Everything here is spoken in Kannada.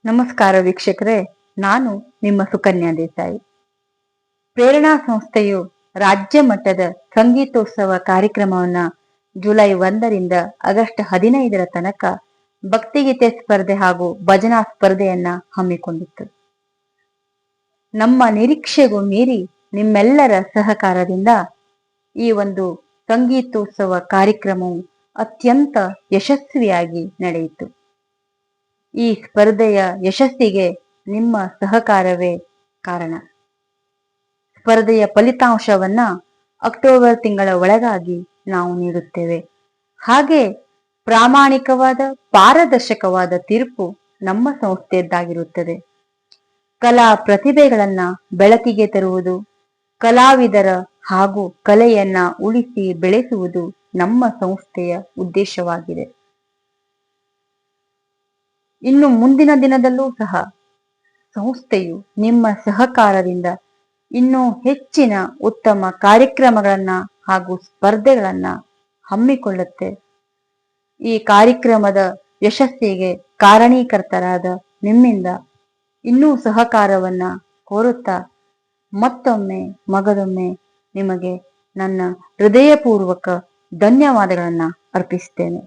ನಮಸ್ಕಾರ ವೀಕ್ಷಕರೇ, ನಾನು ನಿಮ್ಮ ಸುಕನ್ಯಾ ದೇಸಾಯಿ. ಪ್ರೇರಣಾ ಸಂಸ್ಥೆಯು ರಾಜ್ಯ ಮಟ್ಟದ ಸಂಗೀತೋತ್ಸವ ಕಾರ್ಯಕ್ರಮವನ್ನ ಜುಲೈ 1ರಿಂದ ಆಗಸ್ಟ್ 15ರ ತನಕ ಭಕ್ತಿಗೀತೆ ಸ್ಪರ್ಧೆ ಹಾಗೂ ಭಜನಾ ಸ್ಪರ್ಧೆಯನ್ನ ಹಮ್ಮಿಕೊಂಡಿತ್ತು. ನಮ್ಮ ನಿರೀಕ್ಷೆಗೂ ಮೀರಿ ನಿಮ್ಮೆಲ್ಲರ ಸಹಕಾರದಿಂದ ಈ ಒಂದು ಸಂಗೀತೋತ್ಸವ ಕಾರ್ಯಕ್ರಮವು ಅತ್ಯಂತ ಯಶಸ್ವಿಯಾಗಿ ನಡೆಯಿತು. ಈ ಸ್ಪರ್ಧೆಯ ಯಶಸ್ಸಿಗೆ ನಿಮ್ಮ ಸಹಕಾರವೇ ಕಾರಣ. ಸ್ಪರ್ಧೆಯ ಫಲಿತಾಂಶವನ್ನ ಅಕ್ಟೋಬರ್ ತಿಂಗಳ ಒಳಗಾಗಿ ನಾವು ನೀಡುತ್ತೇವೆ. ಹಾಗೆ ಪ್ರಾಮಾಣಿಕವಾದ ಪಾರದರ್ಶಕವಾದ ತೀರ್ಪು ನಮ್ಮ ಸಂಸ್ಥೆಯದ್ದಾಗಿರುತ್ತದೆ. ಕಲಾ ಪ್ರತಿಭೆಗಳನ್ನ ಬೆಳಕಿಗೆ ತರುವುದು, ಕಲಾವಿದರ ಹಾಗೂ ಕಲೆಯನ್ನ ಉಳಿಸಿ ಬೆಳೆಸುವುದು ನಮ್ಮ ಸಂಸ್ಥೆಯ ಉದ್ದೇಶವಾಗಿದೆ. ಇನ್ನು ಮುಂದಿನ ದಿನದಲ್ಲೂ ಸಹ ಸಂಸ್ಥೆಯು ನಿಮ್ಮ ಸಹಕಾರದಿಂದ ಇನ್ನೂ ಹೆಚ್ಚಿನ ಉತ್ತಮ ಕಾರ್ಯಕ್ರಮಗಳನ್ನ ಹಾಗೂ ಸ್ಪರ್ಧೆಗಳನ್ನ ಹಮ್ಮಿಕೊಳ್ಳುತ್ತೆ. ಈ ಕಾರ್ಯಕ್ರಮದ ಯಶಸ್ಸಿಗೆ ಕಾರಣೀಕರ್ತರಾದ ನಿಮ್ಮಿಂದ ಇನ್ನೂ ಸಹಕಾರವನ್ನ ಕೋರುತ್ತಾ ಮತ್ತೊಮ್ಮೆ ಮಗದೊಮ್ಮೆ ನಿಮಗೆ ನನ್ನ ಹೃದಯಪೂರ್ವಕ ಧನ್ಯವಾದಗಳನ್ನ ಅರ್ಪಿಸ್ತೇನೆ.